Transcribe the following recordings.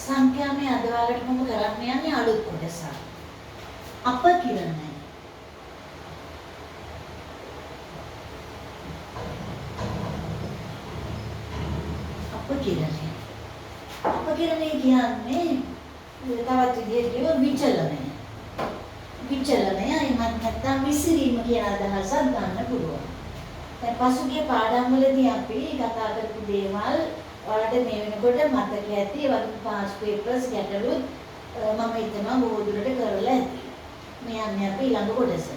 සංඛ්‍යාමය අද වලට මම කරන්න යන්නේ අලුත් කොටස. අපකිරණය. අපකිරණය. අපකිරණය කියන්නේ තවත් විදිහට කියව විචලනය. විචලනය එහෙමත් නැත්නම් විසිරීම කියන අදහසක් ගන්න පුළුවන්. දැන් පසුගිය පාඩම් වලදී අපි කතා කරපු දේවල් ඔයාලට මේ වෙනකොට මතක ඇති. ඒ වගේ පාස් පේපර්ස් ගැටලුත් මම හිතනවා බොහෝ දුරට කරලා ඇති. මේ යන්නේ අපි ඊළඟ කොටසට.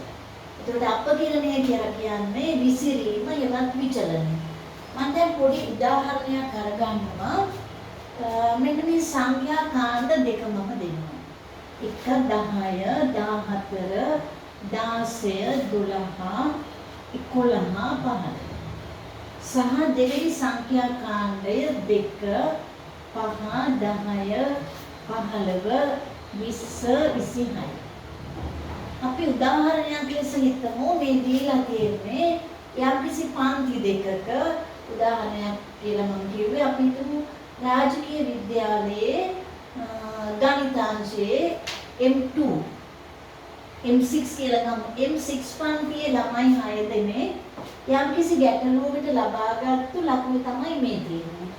ඒකට අපකිරණය කියලා කියන්නේ විසිරීම එවත් විචලනය. මම දැන් පොඩි උදාහරණයක් අරගන්නවා. මෙන්න මේ සංඛ්‍යා කාණ්ඩ දෙක මම දෙන්නවා. 1 10 14 16 12 11 15 සහ දෙවෙනි සංඛ්‍යා කාණ්ඩය 2 5 10 15 20 26 අපි උදාහරණයක් ලෙස හිතමු මේ දීලා තියෙන්නේ යම්කිසි පන්ති දෙකක උදාහරණයක් කියලා මම කිව්වේ අපි හිතමු රාජකීය විද්‍යාලයේ ගණිතාංශයේ M2 M6 කියලා ගමු. M6 පන්තියේ ළමයි 6 දෙනෙක් යම්කිසි ගැටලුවකට ලබාගත්තු ලකුණු තමයි මේ තියෙන්නේ.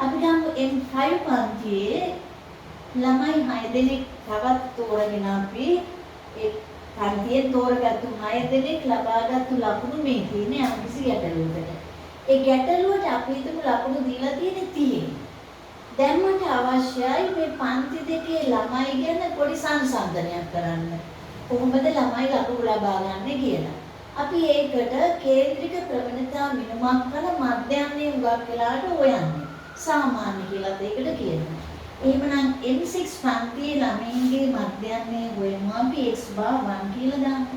අපි ගමු M5 පන්තියේ ළමයි 6 දෙනෙක් තවත් තෝරගෙන අපි ඒ පන්තියෙන් තෝරගත්තු 6 දෙනෙක් ලබාගත්තු ලකුණු මේ තියෙන්නේ යම්කිසි ගැටලුවකට. ඒ ගැටලුවට අපි හිතමු ලකුණු දීලා තියෙන්නේ 30. දැන් මට අවශ්‍යයි මේ පන්ති දෙකේ ළමයි ගැන පොඩි සංසන්දනයක් කරන්න. කොහොමද ළමයි ලකුණු ලබා ගන්න කියලා. අපි ඒකට කේන්ද්‍රික ප්‍රවණතා මිනුමක් කළ මධ්‍යන්නේ උගක් වෙලාට හොයන්නේ. සාමාන්‍ය කියලා ඒකට කියනවා. එහෙමනම් M6 පන්තියේ ළමයින්ගේ මධ්‍යන්නේ හොයමු අපි x බා 1 කියලා දාමු.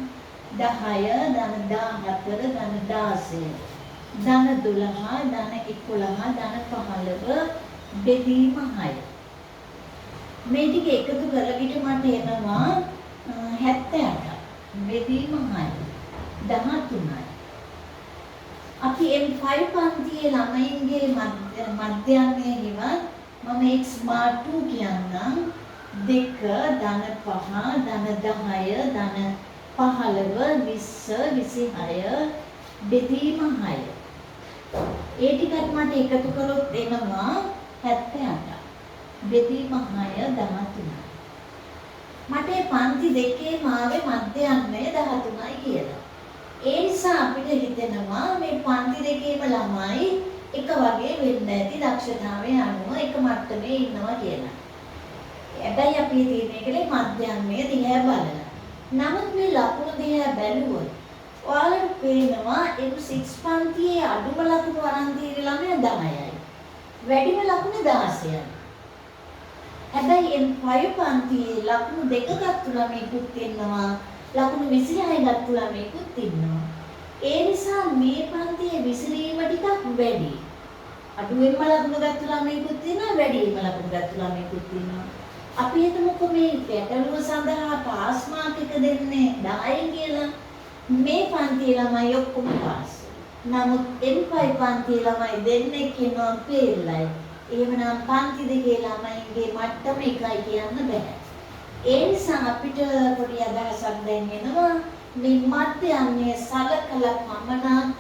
10 ධන 14 ධන 16 ධන 12 ධන 11 ධන 15 බෙදීම 6. මේ ටික එකතු කරලා මට එනවා 78. බෙදීම 6. 13යි. අපි M5 පන්තියේ ළමයින්ගේ මධ්‍යන්නේ හිවත් මම x bar 2 කියන්නම් 2 ධන 5 ධන 10 ධන 15 20 26 බෙදීම 6. ඒ ටිකත් මට එකතු කළොත් එනවා 78. බෙදීම 6 13. මට මේ පන්ති දෙකේම ආවේ මධ්‍යන්නේ 13යි කියලා. ඒ නිසා අපිට හිතෙනවා මේ පන්ති දෙකේම ළමයි එක වගේ වෙන්න ඇති දක්ෂතාවයේ අනුව එක මට්ටමේ ඉන්නවා කියලා. හැබැයි අපි තීරණය කළේ මධ්‍යන්නේ දිහා බලලා. නමුත් මේ ලකුණු දිහා බැලුවොත් ඔයාලට පේනවා M6 පන්තියේ අඩුම ලකුණු අරන් තියෙන ළමයා 10යි. වැඩිම ලකුණු 16යි. හැබැයි M5 පන්තියේ ලකුණු දෙක ගත්තු ළමයෙකුත් ඉන්නවා. ලකුණු 26 ගත්තු ළමයෙකුත් ඉන්නවා. ඒ නිසා මේ පන්තියේ විසිරීම ටිකක් වැඩි. අඩුවෙන්ම ලකුණු ගත්තු ළමයෙකුත් ඉන්නවා, වැඩිම ලකුණු ගත්තු ළමයෙකුත් ඉන්නවා. අපි හිතමුකෝ මේ ගැටලුව සඳහා පාස් මාක් එක දෙන්නේ 10 කියලා. මේ පන්තියේ ළමයි ඔක්කොම පාස්. නමුත් M5 පන්තියේ ළමයි දෙන්නෙක් ඉන්නවා ෆේල්ලයි. එහෙමනම් පන්ති දෙකේ ළමයින්ගේ මට්ටම එකයි කියන්න බෑ. ඒ නිසා අපිට පොඩි අදහසක් දෙන්නෙනවා මේ මධ්‍යන්නේ සලකලා පමණක්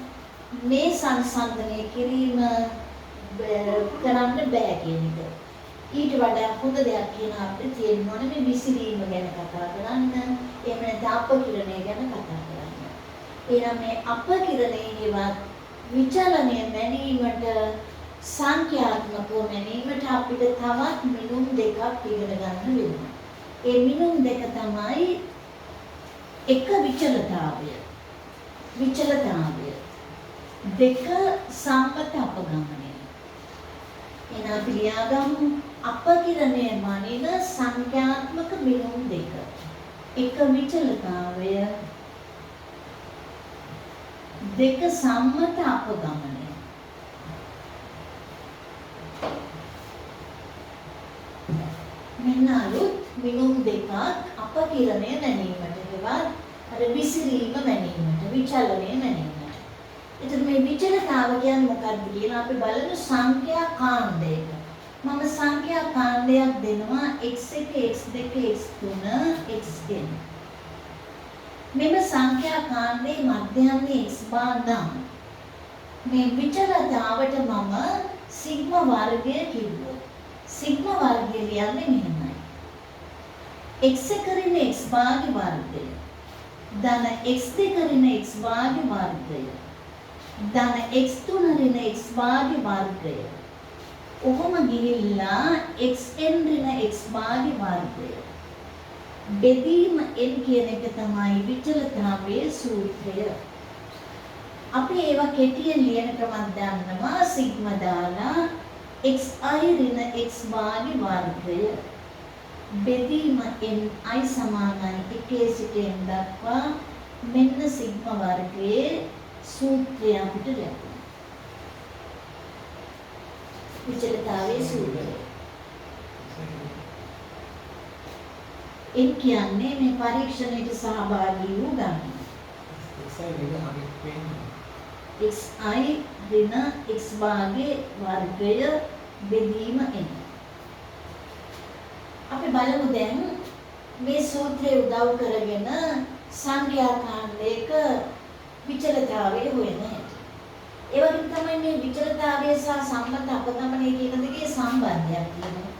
මේ සංසන්දනය කිරීම කරන්න බෑ කියන එක. ඊට වඩා හොඳ දෙයක් කියන අපිට තියෙන්න ඕනේ මේ විසිරීම ගැන කතා කරන්න. එහෙම නැත්නම් අපකිරණය ගැන කතා කරන්න. එහෙනම් මේ අපකිරණයේවත් විචලනය මැනීමට සංඛ්‍යාත්මකව මැනීමට අපිට තවත් මිනුම් දෙකක් ඉගෙන ගන්න වෙනවා. ඒ මිනුම් දෙක තමයි එක විචලතාවය. දෙක සම්මත අපගමනය. එන අපි ලියාගමු අපකිරණය මනින සංඛ්‍යාත්මක මිනුම් දෙක. එක විචලතාවය දෙක සම්මත අපගමනය. මෙන්න අලුත් මිනුම් දෙකක් අපකිරණය මැනීමට හෙවත් අර විසිරීම මැනීමට විචලනය මැනීමට. එතකොට මේ විචලතාව කියන්නේ මොකක්ද කියලා අපි බලමු සංඛ්‍යා කාණ්ඩයක. මම සංඛ්‍යා කාණ්ඩ කාණ්ඩයක් දෙනවා x1 x2 x3 xn. මෙම සංඛ්‍යා කාණ්ඩයේ මධ්‍යයන්නේ x බාර් නම් මේ විචලතාවට මම සිග්මා වර්ගය කිව්වොත් සිග්මා වර්ගය ලියන්නේ මෙහෙමයි. x1 ඍණ x භාග වර්ගය ධන x2 ඍණ x භාග වර්ගය ධන x3 ඍණ x භාග වර්ගය ඔහොම ගිහිල්ලා xn ඍණ x භාග වර්ගය බෙදීම n කියන එක තමයි විචලතාවයේ සූත්‍රය. අපි ඒවා කෙටියෙන් ලියන ක්‍රමයක් දන්නවා. සිග්මා දාලා xi ඍණ x භාග වර්ගය බෙදීම ni සමානයි 1 සිට n දක්වා මෙන්න සිග්මා වර්ගයේ සූත්‍රය අපිට ලැබුණා. විචලතාවයේ සූත්‍රය. ඒ කියන්නේ මේ පරීක්ෂණයට සහභාගී වූ ගමන් xi ඍණ x භාගයේ වර්ගය බෙදීම n. අපි බලමු දැන් මේ සූත්‍රය උදව් කරගෙන සංඛ්‍යා කාණ්ඩයක විචලතාවය හොයන හැටි. ඒ වගේම තමයි මේ විචලතාවය සහ සම්මත අපගමනය කියන දෙකේ සම්බන්ධයක් තියෙනවා.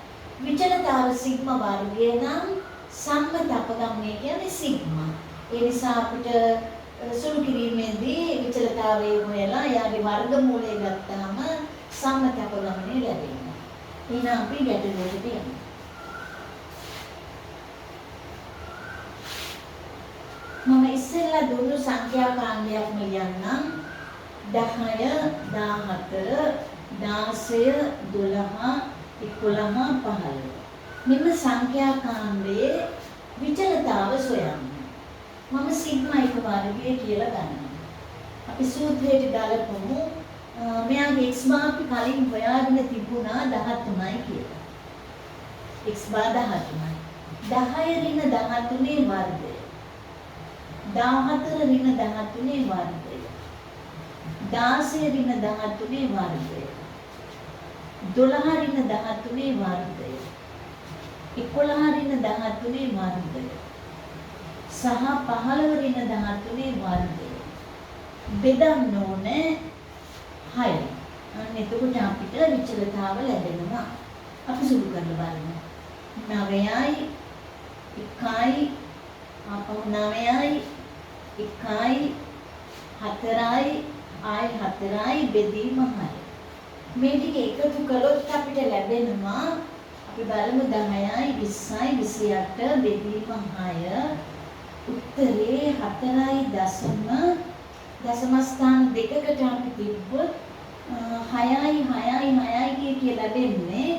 විචලතාව සිග්මා වර්ගය නම් සම්මත අපගමනය කියන්නේ සිග්මා. ඒ නිසා අපිට සුළු කිරීමේදී විචලතාවය හොයලා යාගේ වර්ගමූලය ගත්තාම සම්මත අපගමනය ලැබෙනවා. එහෙනම් අපි ගැටලුවට යමු. මම ඉස්සෙල්ලා දුන්නු සංඛ්‍යා කාණ්ඩයක්ම ලියන්නම් 10 14 16 12 11 15. මෙම සංඛ්‍යා කාණ්ඩයේ විචලතාව සොයන්න. මම සිග්මා එක වර්ගය කියලා ගන්නවා. අපි සූත්‍රයට ගලපමු. මෙයාගේ x බාර් කලින් හොයාගෙන තිබුණා 13යි කියලා. x bar 13යි. 10 ඍණ 13 වර්ගය 14 ඍණ 13 වර්ගය 16 ඍණ 13 වර්ගය 12 ඍණ 13 වර්ගය 11 ඍණ 13 වර්ගය සහ 15 ඍණ 13 වර්ගය බෙදන්න ඕනේ 6. අන්න එතකොට අපිට විචලතාව ලැබෙනවා. අපි සුළු කරලා බලමු. 9යි 1යි අපහු 9යි 1යි 4යි ආයි 4යි බෙදීම 6. මේ ටික එකතු කළොත් අපිට ලැබෙනවා අපි බලමු 10යි 20යි 28 බෙදීම 6 උත්තරේ 4යි දශම ස්ථාන දෙකකට අපි තිබ්බොත් 6යි 6යි 6යි කියලා ලැබෙන්නේ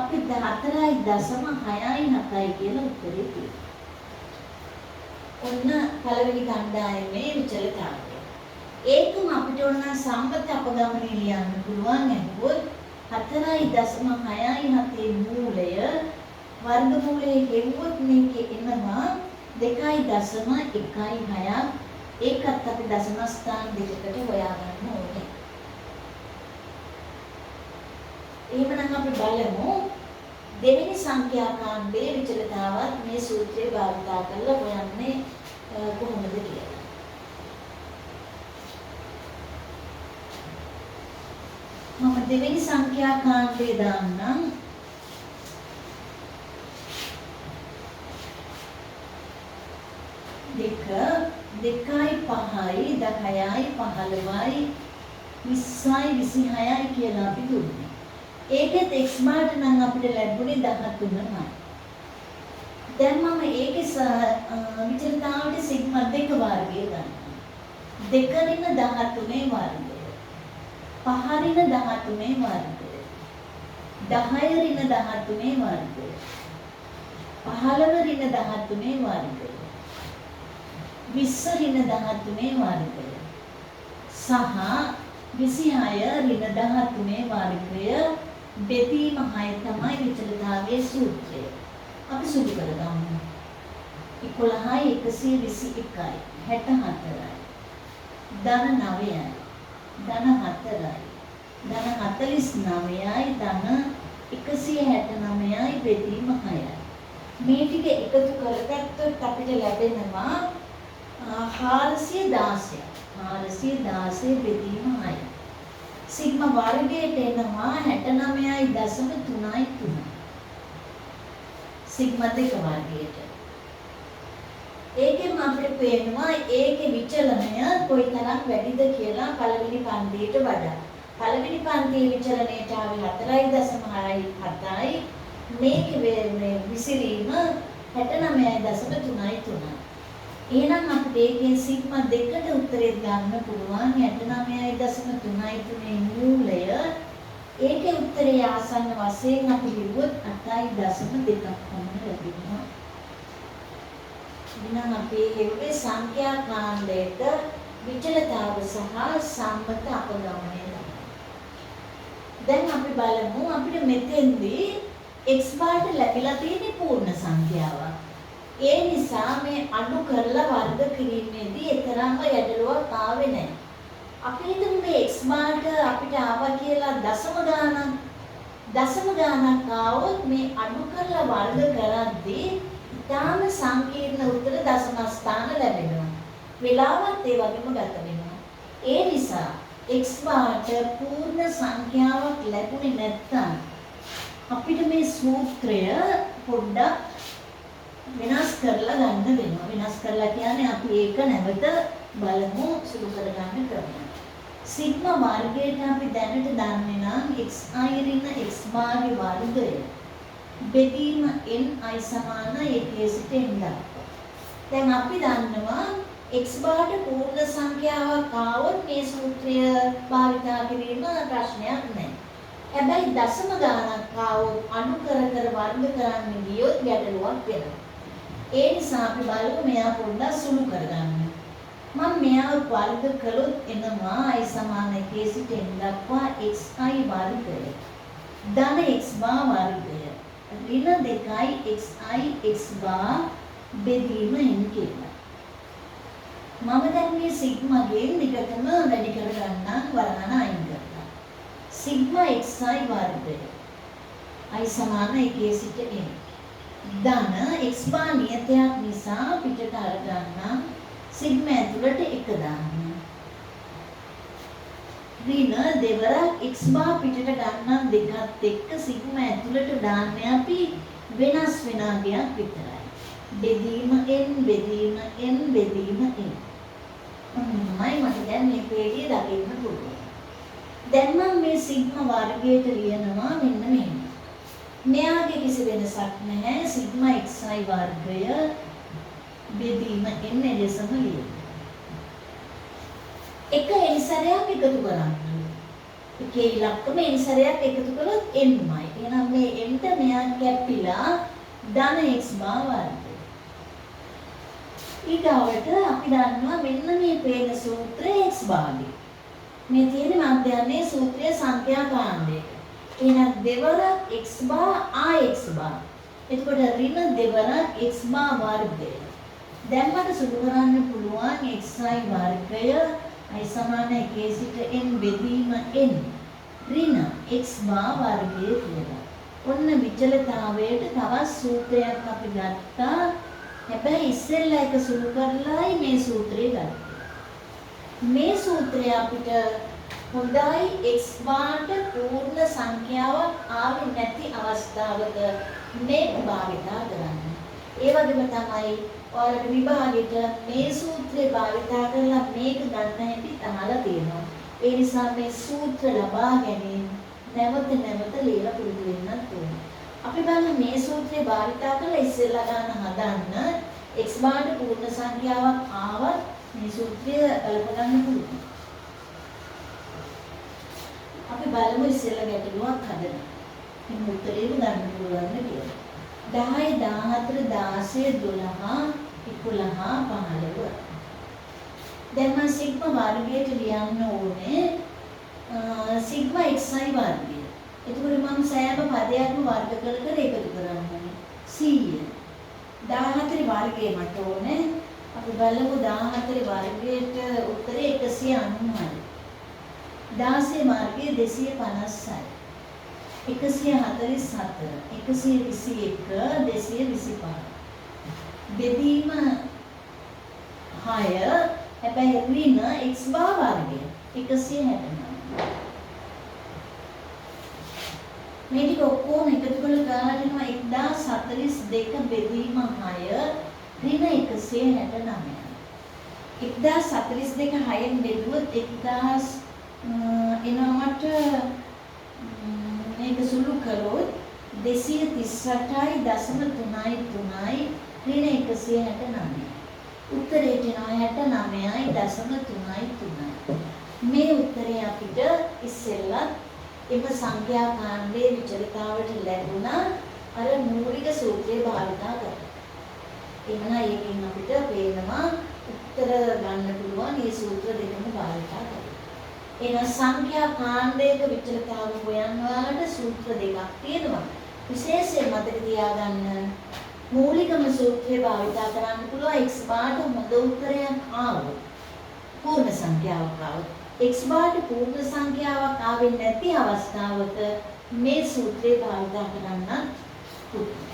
අපි 4යි දශම 6යි 7යි කියලා උත්තරේ තියෙනවා. ඔන්න පළවෙනි කණ්ඩායමේ විචලතාවය. ඒකම අපිට ඕන සම්මත අපගමනය ලියන්න පුළුවන් නේද? 4.6යි 7 මූලය වර්ගමූලයේ හෙව්වොත් මේකේ එනවා 2.16ක්. ඒකත් අපි දශම ස්ථාන දෙකකට හොයාගන්න ඕනේ. එහෙමනම් අපි බලමු දෙවෙනි සංඛ්‍යා කාණ්ඩයේ විචලතාවත් මේ සූත්‍රය භාවිත කරලා හොයන්නේ කොහොමද කියලා. මම දෙවෙනි සංඛ්‍යා කාණ්ඩය දාන්නම්. දෙක 2යි 5යි 10යි 15යි 20යි 26යි කියලා අපි දුන්නේ. ඒකෙත් x බාට නම් අපිට ලැබුණේ 13යි. දැන් මම ඒකේ විචලතාවට සිග්මා 2 වර්ගය ගන්නවා. 2 ඍණ 13 වර්ගය. 5 ඍණ 13 වර්ගය. 10 ඍණ 13 වර්ගය. 15 ඍණ 13 වර්ගය. 20 ඍණ 13 වර්ගය. සහ 26 ඍණ 13 වර්ගය බෙදීම 6 තමයි විචලතාවයේ සූත්‍රය. අපි සුදු කරගමු. 11යි 121යි 64යි. ධන 9යි. ධන 4යි. ධන 49යි ධන 169යි බෙදීම 6යි. මේ ටික එකතු කරගත්තොත් අපිට ලැබෙනවා 416ක්. 416 බෙදීම 6යි. සිග්මා වර්ගයට එනවා 69.3. සිග්මා දෙක වර්ගයට. ඒකෙන් අපිට පේනවා ඒකේ විචලනය කොයිතරම් වැඩිද කියලා පළවෙනි පන්තියට වඩා. පළවෙනි පන්තියේ විචලනයට ආවේ 4.67යි. මේකේ විසිරීම 69.3. එහෙනම් අපිට ඒකේ සිග්මා දෙකට උත්තරේ ගන්න පුළුවන් 69.3 මූලය. ඒකේ උත්තරේ ආසන්න වශයෙන් අපි ලිව්වොත් 8.2ක් පමණ ලැබෙනවා. එහෙනම් අපි හෙව්වේ සංඛ්‍යා කාණ්ඩයක විචලතාව සහ සම්මත අපගමනය. දැන් අපි බලමු අපිට මෙතෙන්දී x බාට ලැබිලා තියෙන පූර්ණ සංඛ්‍යාවක්. ඒ නිසා මේ අඩු කරලා වර්ග කිරීමේදී තරම්ම ගැටලුවක් ආවේ නැහැ. අපි හිතමු මේ x බාට අපිට ආවා කියලා දශම ගානක්. දශම ගානක් ආවොත් මේ අඩු කරලා වර්ග කරද්දී ඊටාම සංකීර්ණ උත්තර දශම ස්ථාන ලැබෙනවා. වෙලාවත් ඒ වගේම ගත වෙනවා. ඒ නිසා x බාට පූර්ණ සංඛ්‍යාවක් ලැබුණේ නැත්නම් අපිට මේ සූත්‍රය පොඩ්ඩක් වෙනස් කරලා ගන්න වෙනවා. වෙනස් කරලා කියන්නේ අපි ඒක නැවත බලමු සුළු කරගන්න ක්‍රමය. සිග්මා වර්ගයට අපි දැනට දන්නේ නම් xi ඍණ x ගේ වර්ගය බෙදීම ni සමාන එකේ සිට n දක්වා. දැන් අපි දන්නවා x බාට පූර්ණ සංඛ්‍යාවක් ආවොත් මේ සූත්‍රය භාවිතා කිරීම ප්‍රශ්නයක් නැහැ. හැබැයි දශම ගානක් ආවොත් අඩු කර කර වර්ග කරන්න ගියොත් ගැටලුවක් වෙනවා. ඒ නිසා අපි බලමු මෙයා පොඩ්ඩක් සුළු කරගන්න. මම මෙයා වර්ග කළොත් එනවා i සමාන එකේ සිට n දක්වා xi වර්ගය ධන x බා වර්ගය ඍණ 2යි xi x බා බෙදීම n කියලා. මම දැන් මේ සිග්මාගෙන් දිගටම වැඩි කරගන්නම් වර්ණන අයින් කරලා. සිග්මා xi වර්ගය i සමාන එකේ සිට n ධන x බා නියතයක් නිසා පිටට අරගන්නම් සිග්මා ඇතුළට 1 දාන්න. ඍණ දෙවරක් x බා පිටට ගන්නම් දෙකත් එක්ක සිග්මා ඇතුළට දාන්නේ අපි වෙනස් වෙනාගයක් විතරයි. බෙදීම n බෙදීම n බෙදීම n. මමයි මට දැන් මේ පේළිය දකින්න පුළුවන්. දැන් මම මේ සිග්මා වර්ගයට ලියනවා මෙන්න මෙහෙම. මෙයාගේ කිසි වෙනසක් නැහැ. සිග්මා xi වර්ගය බෙදීම n ලෙසම ලියන්න. එක n සැරයක් එකතු කරන්න. එකේ ඉලක්කම n සැරයක් එකතු කළොත් nමයි. එහෙනම් මේ nට මෙයා කැපිලා ධන x බා වර්ගය. ඊගාවට අපි දන්නවා මෙන්න මේ පේන සූත්‍රය x බාගේ. මේ තියෙන මධ්‍යන්නේ සූත්‍රය සංඛ්‍යා කාණ්ඩයක. එහෙනම් දෙවරක් x බා x බා. එතකොට ඍණ දෙවරක් x බා වර්ගය. දැන් මට සුළු කරන්න පුළුවන් xi වර්ගය i සමාන එකේ සිට n බෙදීම n ඍණ x බා වර්ගය කියලා. ඔන්න විචලතාවයට තවත් සූත්‍රයක් අපි ගත්තා. හැබැයි ඉස්සෙල්ලා එක සුළු කරලායි මේ සූත්‍රය ගත්තේ. මේ සූත්‍රය අපිට හොඳයි x බාට පූර්ණ සංඛ්‍යාවක් ආවේ නැති අවස්ථාවක මේක භාවිතා කරන්න. ඒ වගේම තමයි ඔයාලට විභාගෙට මේ සූත්‍රය භාවිතා කරලා මේක ගන්න හැටි අහලා තියෙනවා. ඒ නිසා මේ සූත්‍ර ලබා ගැනීම නැවත නැවත ලියලා පුරුදු වෙන්නත් ඕනේ. අපි බලමු මේ සූත්‍රය භාවිතා කරලා ඉස්සෙල්ලා ගන්න හදන්න x බාට පූර්ණ සංඛ්‍යාවක් ආවත් මේ සූත්‍රය අල්ප ගන්න පුළුවන්. අපි බලමු ඉස්සෙල්ලා ගැටලුවක් හදන්න. මේ උත්තරේ ගන්න පුළුවන් කියලා. 10 14 16 12 11 15. දැන් මම සිග්මා වර්ගයට ලියන්න ඕනේ සිග්මා xi වර්ගය. එතකොට මම සෑම පදයක්ම වර්ග කර කර එකතු කරන්නේ 100. 14 වර්ගය මට ඕනේ. අපි බලමු 14 වර්ගයට උත්තරේ 190යි. 16 වර්ගය 250යි. 144 121 225 බෙදීම 6 හැබැයි ඍණ x bar වර්ගය 169 මේ ටික ඔක්කොම එකතු කරලා ගාලා දෙනවා 1042 බෙදීම 6 ඍණ 169 1042 6න් බෙදුවොත් 1000 එනවට මේක සුළු කරොත් 238.333 ඍණ 169 උත්තරේට එනවා 69.33 මේ උත්තරේ අපිට ඉස්සෙල්ලා එම සංඛ්‍යා කාණ්ඩයේ විචලිතාවට ලැබුණා අර මූලික සූත්‍රය භාවිතා කරලා. එහෙනම් ඒකෙන් අපිට පේනවා උත්තර ගන්න පුළුවන් මේ සූත්‍ර දෙකම භාවිතා කරලා. එහෙනම් සංඛ්‍යා කාණ්ඩයක විචලිතාව හොයන්න ඔයාලට සූත්‍ර දෙකක් තියෙනවා. විශේෂයෙන් මතක තියාගන්න මූලිකම සූත්‍රය භාවිතා කරන්න පුළුවන් x බාට හොඳ උත්තරයක් ආවොත් පූර්ණ සංඛ්‍යාවක් ආවොත් x බාට පූර්ණ සංඛ්‍යාවක් ආවෙ නැති අවස්ථාවක මේ සූත්‍රය භාවිතා කරන්න පුළුවන්.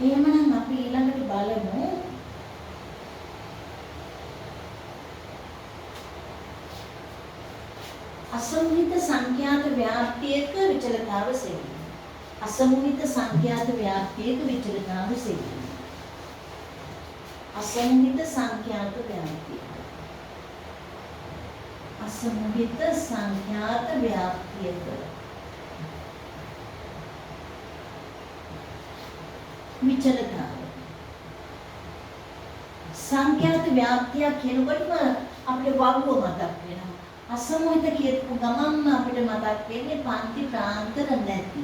එහෙමනම් අපි ඊළඟට බලමු අසමහිත සංඛ්‍යාත ව්‍යාප්තියක විචලතාව සෙවීම. අසමහිත සංඛ්‍යාත ව්‍යාප්තියක විචලතාව සෙවීම. අසමහිත සංඛ්‍යාත ව්‍යාප්තිය. අසමහිත සංඛ්‍යාත ව්‍යාප්තියක විචලතාව. සංඛ්‍යාත ව්‍යාප්තිය කියනකොටම අපිට වගුව මතක් වෙනවා. අසමහිත කියපු ගමන්ම අපිට මතක් වෙන්නේ පන්ති ප්‍රාන්තර නැති.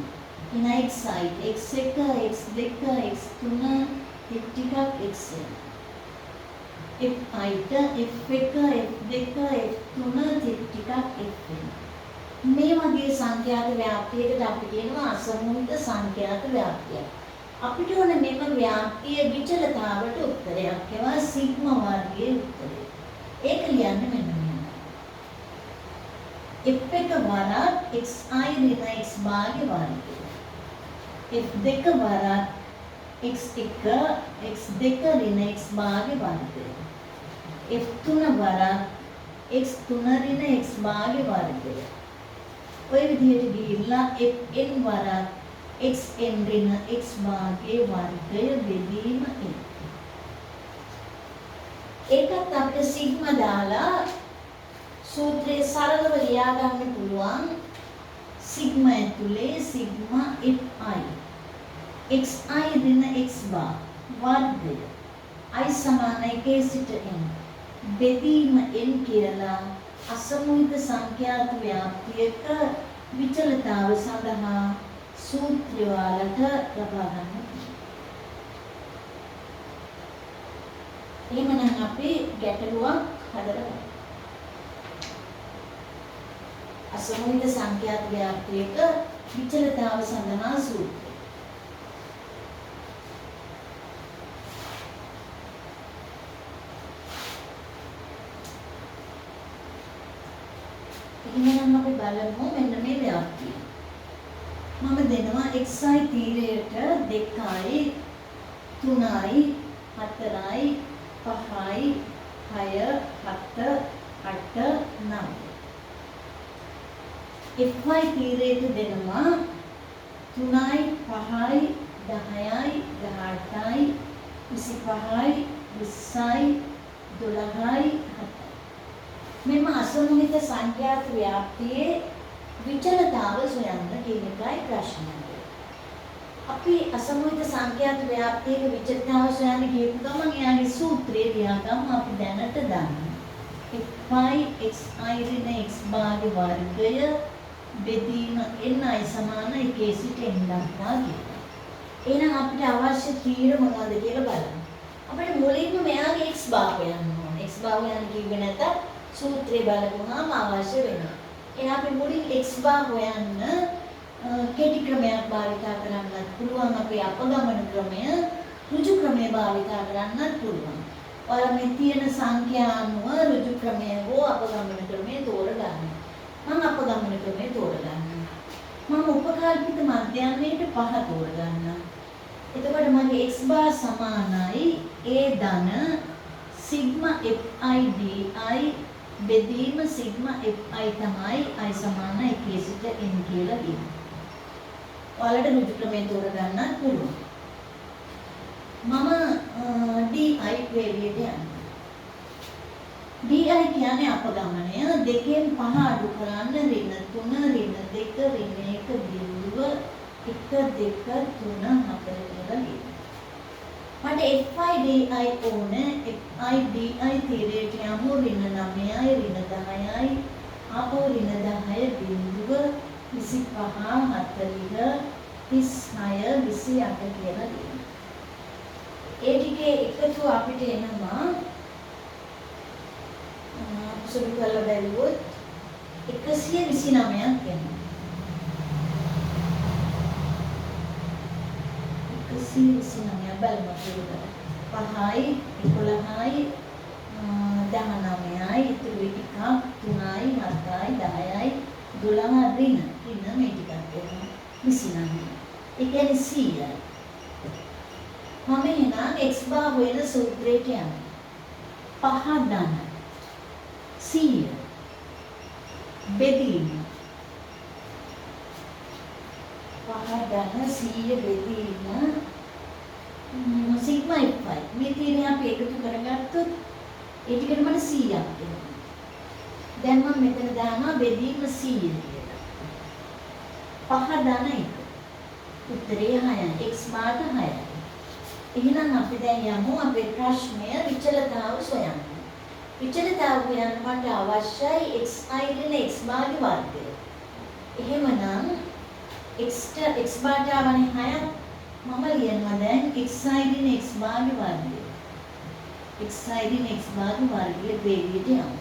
එන xi x1 x2 x3 ටිකක් xn. f1 f1 f2 f3 ටිකක් fn. මේ වගේ සංඛ්‍යාත ව්‍යාප්තියකට අපි කියනවා අසමහිත සංඛ්‍යාත ව්‍යාප්තිය. අපිට ඕනේ මේක ව්‍යාප්තිය විචලතාවට උත්තරයක්. ඒවා සිග්මා වර්ගයේ උත්තරය. ඒක ලියන්න මෙන්න f1 වරක් xi ඍණ x භාගය වර්ගය. f2 වරක් x1 x2 ඍණ x භාගය වර්ගය. f3 වරක් x3 ඍණ x භාගය වර්ගය. ඔය විදිහට ගිහිල්ලා fn වරක් xn ඍණ x භාගය වර්ගය බෙදීම n. ඒකත් අපිට සිග්මා දාලා සූත්‍රයේ සරලව ලියා ගන්න පුළුවන්. සිග්මා ඇතුලේ සිග්මා fi xi ඍණ x bar වර්ගය i සමාන 1 සිට n බෙදීම n කියලා අසමහිත සංඛ්‍යාත ව්‍යාප්තියක විචලතාව සඳහා සූත්‍රය වලට ලබා ගන්න. එහෙමනම් අපි ගැටලුවක් හදලා අසමහිත සංඛ්‍යාත ව්‍යාප්තියක විචලතාව සඳහා සූත්‍රය. එහෙනම් අපි බලමු මෙන්න මේ ව්‍යාප්තිය. මම දෙනවා xi තීරයට 2යි 3යි 4යි 5යි 6 7 8 9. fy තීරයට දෙනවා 3යි 5යි 10යි 18යි 25යි 20යි 12යි 7යි. මෙම අසමහිත සංඛ්‍යාත ව්‍යාප්තියේ විචලතාව සොයන්න කියන එකයි ප්‍රශ්නය. අපි අසමහිත සංඛ්‍යාත ව්‍යාප්තියක විචලතාව සොයන්න කියපු ගමන් එයාගේ සූත්‍රය ලියාගමු අපි දැනට දන්න. fy xi ඍණ x භාගය වර්ගය බෙදීම ni සමාන 1 සිට n දක්වා කියනවා. එහෙනම් අපිට අවශ්‍ය තීර මොනවද කියලා බලන්න. අපිට මුලින්ම මෙයාගේ x භාග හොයන්න ඕනේ. x භාග හොයන්න කිව්වේ නැත්නම් සූත්‍රය බලපුවාම අවශ්‍ය වෙනවා. එහෙනම් අපි මුලින් x භාග හොයන්න කෙටි ක්‍රමයක් භාවිතා කරන්නත් පුළුවන්. අපේ අපගමන ක්‍රමය ඍජු ක්‍රමය භාවිතා කරන්නත් පුළුවන්. ඔයාලා මේ තියෙන සංඛ්‍යා අනුව ඍජු ක්‍රමය හෝ අපගමන ක්‍රමය තෝරගන්න. මම අපගමන ක්‍රමය තෝරගන්නවා. මම උපකල්පිත මධ්‍යයනයේට 5 තෝරගන්නවා. එතකොට මගේ x bar සමානයි a ධන සිග්මා fi di බෙදීම සිග්මා fi තමයි i සමාන 1 සිට n කියලා දෙන්නේ. ඔයාලට රුජු ක්‍රමය තෝරගන්නත් පුළුවන්. මම di වේගයට යනවා. di කියන්නේ අපගමනය. 2න් 5 අඩු කරන්න ඍණ 3 ඍණ 2 ඍණ 1 බිඳුව 1 2 3 4 කියලා ලියන්න. මට fi di ඕනේ. fi di තීරයට යමු ඍණ 9යි ඍණ 10යි ආපහු ඍණ 10 බිඳුව 25 40 36 28 කියලා ලියන්න. ඒ ටිකේ එකතු අපිට එනවා සුළු කරලා බැලුවොත් 129ක් එනවා. 129 බලමු කියලා. 5යි 11යි 19යි ඉතුරු ටික 3යි 7යි 10යි 12 ඍණ මේ ටිකක් එනවා 29. ඒ කියන්නේ 100යි. මම එහෙනම් x bar වෙන සූත්‍රයට යනවා. 5 ධන 100 බෙදීම 5 ධන 100 බෙදීම සිග්මා fi මේ තියෙන අපි එකතු කරගත්තොත් ඒ ටිකට මට 100ක් එනවා. දැන් මම මෙතන දානවා බෙදීම 100 කියලා. 5 ධන 1 උත්තරේ 6යි x bar 6යි. එහෙනම් අපි දැන් යමු අපේ ප්‍රශ්නය විචලතාව සොයන්න. විචලතාව කියන්න මට අවශ්‍යයි xi ඍණ x bar වර්ගය. එහෙමනම් x bar ආවනේ 6ක් මම ලියනවා දැන් xi ඍණ x bar වර්ගය. xi ඍණ x bar වර්ගය වේගයට යමු.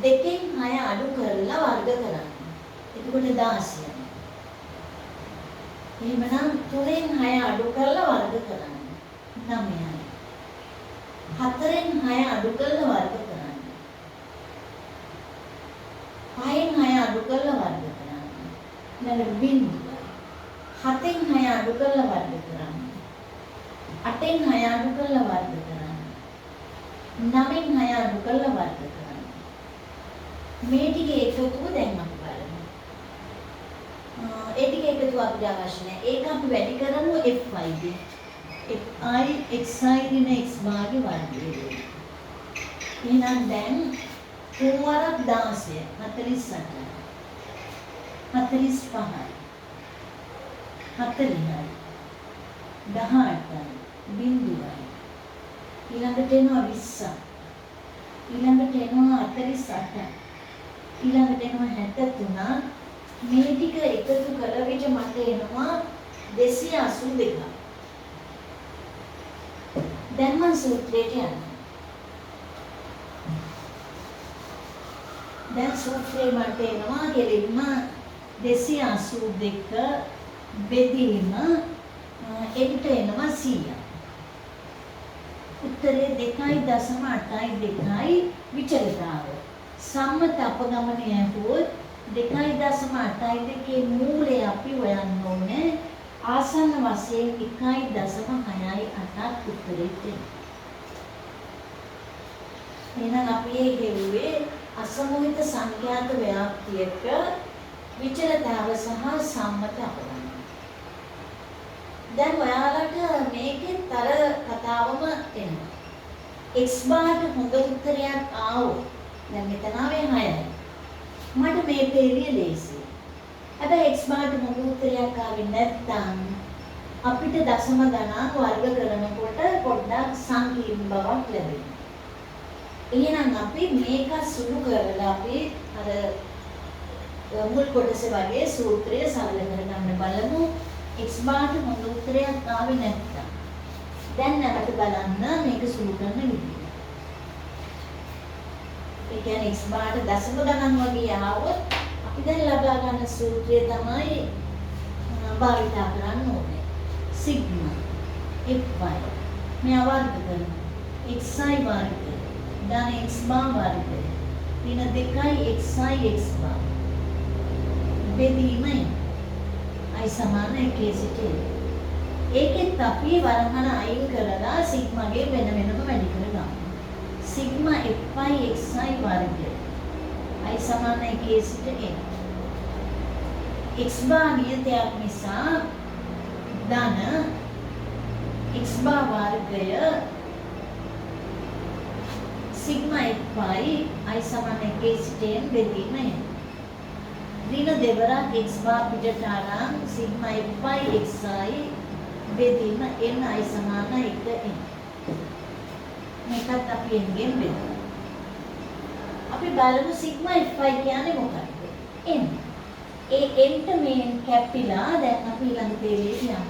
2න් 6 අඩු කරලා වර්ග කරන්න. එතකොට 16යි. එහෙමනම් 3න් 6 අඩු කරලා වර්ග කරන්න. 9යි. 4න් 6 අඩු කරලා වර්ග කරන්න. 5න් 6 අඩු කරලා වර්ග කරන්න. ඊළඟ බිඳුව. 7න් 6 අඩු කරලා වර්ග කරන්න. 8න් 6 අඩු කරලා වර්ග කරන්න. 9න් 6 අඩු කරලා වර්ග කරන්න. මේ ටිකේ එකතුව දැන් අපි බලමු. ඒ ටික එකතු අපිට අවශ්‍ය නැහැ. ඒක අපි වැඩි කරමු fi ගේ. fi xi ඍණ x bar ගේ වර්ගය. එහෙනම් දැන් 3 වරක් 16 48 45යි 40යි 18යි බිඳුවයි ඊළඟට එනවා 20ක් ඊළඟට එනවා 48ක් ඊළඟට එනවා 63ක් මේ ටික එකතු කර විට මට එනවා 282ක්. දැන් මම සූත්‍රයට යනවා. දැන් සූත්‍රේ මට එනවා කෙලින්ම 282 බෙදීම එකට එනවා 100. උත්තරේ 2.82යි විචලතාව. සම්මත අපගමනය හොත් 2.82 මූලය අපි හොයන්න ඕනේ. ආසන්න වශයෙන් 1.68ක් උත්තරේ තියෙනවා. එහෙනම් අපි ඒ ගෙවුවේ අසමෝහිත සංඛ්‍යාත ව්‍යාප්තියක විචලතාව සහ සම්මත අපගමනය. දැන් ඔයාලට මේකෙත් අර කතාවම එනවා. x බාරට හොඳ උත්තරයක් ආවොත් දැන් මෙතන ආවේ 6යි. මට මේ පේළිය ලේසියි. හැබැයි x බාරට හොඳ උත්තරයක් ආවේ නැත්නම් අපිට දශම ගණන් වර්ග කරනකොට පොඩ්ඩක් සංකීර්ණ බවක් ලැබෙනවා. එහෙනම් අපි මේක සුළු කරලා අපි අර මුල් කොටසේ වගේ සූත්‍රය සරල කරගන්න බලමු. x බාරට හොඳ උත්තරයක් ආවේ නැත්නම් දැන් නැවත බලන්න මේක සුළු කරන විදිහ. ඒ කියන්නේ x බාරට දශම ගණන් වගේ ආවොත් අපි දැන් ලබා ගන්න සූත්‍රය තමයි භාවිත කරන්න ඕනේ. සිග්මා fy මේ වර්ග කරනවා. xi වර්ග ධන x bar වර්ග ඍණ 2යි xi x bar බෙදීමයි i සමාන 1 සිට n. ඒකෙත් අපි වරහන අයින් කරලා සිග්මාගේ වෙන වෙනම වැඩි කරගමු. සිග්මා fxi වර්ගය i සමාන 1 සිට n. x බාර් නියතයක් නිසා ධන x බාර් වර්ගය සිග්මා fy i සමාන 1 සිට n බෙදීම n. ඍණ දෙවරක් x බාර් පිටට අරන් සිග්මා fy xi බෙදීම n i සමාන 1 n. මේකත් අපි n ගෙන් බෙදමු. අපි බලමු සිග්මා fy කියන්නේ මොකක්ද? n. ඒ n ට මේ n කැපිලා දැන් අපි ඊළඟ තේරෙට යමු.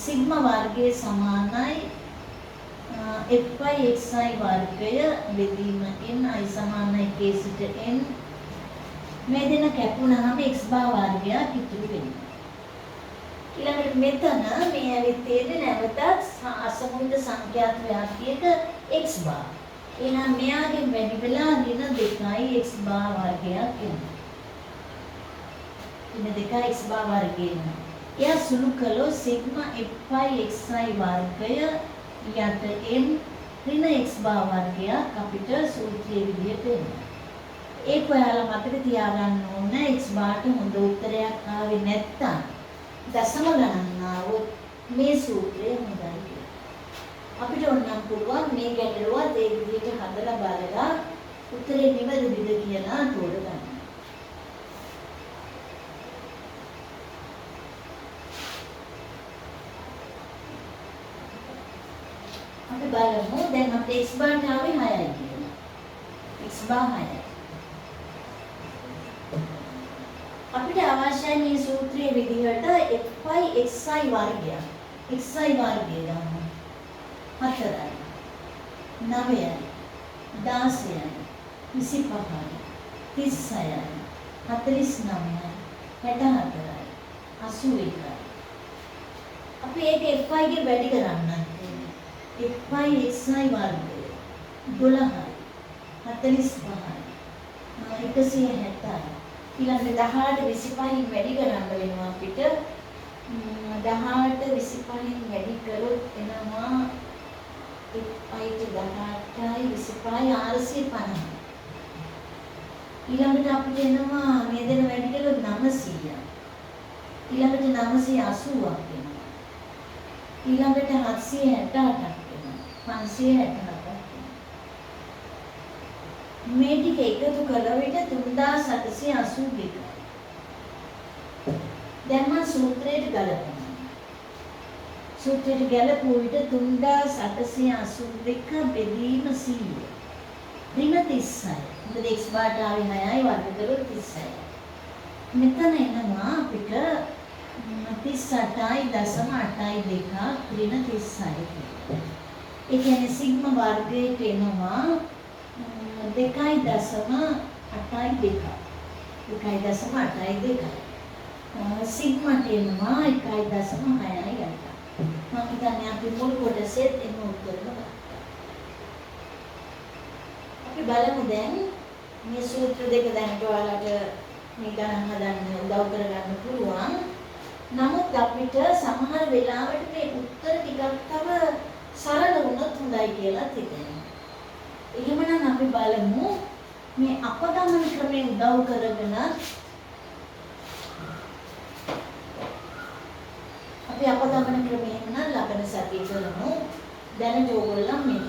සිග්මා වර්ගය සමානයි fy xi වර්ගය බෙදීම n i සමාන 1 සිට n. මේ දෙන කැපුණාම x බාර් වර්ගයක් ඉතුරු වෙනවා. ඊළඟට මෙතන මේ ඇවිත් තියෙන්නේ නැවතත් අසමෘද්ධ සංඛ්‍යාත්මක වාක්‍යයක x බාර්. එහෙනම් මෙයාගෙන් වැඩි වෙලා ඍණ 2යි x බාර් වර්ගයක් එනවා. ඍණ 2යි x බාර් වර්ගය එනවා. එයා සුළු කළොත් සිග්මා fy xi වර්ගය යට m ඍණ x බාර් වර්ගයක් අපිට සූත්‍රයේ විදිහට එනවා. ඒක ඔයාලා මතක තියාගන්න ඕන x බාර්ට හොඳ උත්තරයක් ආවේ නැත්තම් දශම ගණන් ආවොත් මේ සූත්‍රය හොඳයි කියලා. අපිට ඕනම් පුළුවන් මේ ගැටලුවත් ඒ විදිහට හදලා බලලා උත්තරේ නිවැරදිද කියලා තෝරගන්න. අපි බලමු දැන් අපේ x බාර්ට ආවේ 6යි කියලා. x බාර් 6යි. අපිට අවශ්‍යයි මේ සූත්‍රයේ විදිහට fy xi වර්ගය. xi වර්ගය ගන්න. 4යි 9යි 16යි 25යි 36යි 49යි 64යි 81යි. අපි ඒක fy ගේ වැඩි කරන්නයි. fy xi වර්ගය 12යි 45යි 160යි. ඊළඟ 18 25න් වැඩි කරන්න වෙනවා අපිට. 18 25න් වැඩි කළොත් එනවා fy ට 18යි 25යි 450. ඊළඟට අපිට එනවා මේ දෙන වැඩි කළොත් 900යි. ඊළඟට 980ක් වෙනවා. ඊළඟට 768ක් වෙනවා. 567ක්. මේ ටික එකතු කළ විට 3782යි. දැන් මම සූත්‍රයට ගලපනවා. සූත්‍රයට ගලපුව විට 3782 බෙදීම 100. ඍණ 30යි. මොකද x බාර්ට ආවේ 6යි වර්ග කළොත් 30යි. මෙතන එනවා අපිට 38යි දශම 8යි දෙක ඍණ 30යි. ඒ කියන්නේ සිග්මා වර්ගයට එනවා 2.8 2. 2.8 2. සිග්මාට එනවා 1.6යි ගන්න. මම හිතන්නේ අපි මුල් කොටසෙත් එන්න උත්තර ගන්නවා. අපි බලමු දැන් මේ සූත්‍ර දෙක දැනට ඔයාලට මේ ගණන් හදන්න උදව් කරගන්න පුළුවන්. නමුත් අපිට සමහර වෙලාවට මේ උත්තර ටිකක් තව සරල වුණොත් හොඳයි කියලා හිතෙනවා. එහෙමනම් අපි බලමු මේ අපගමන ක්‍රමයෙන් උදව් කරගෙන අපි අපගමන ක්‍රමයෙන් නම් ලබන සතිය කරමු. දැනට ඕගොල්ලෝ මේක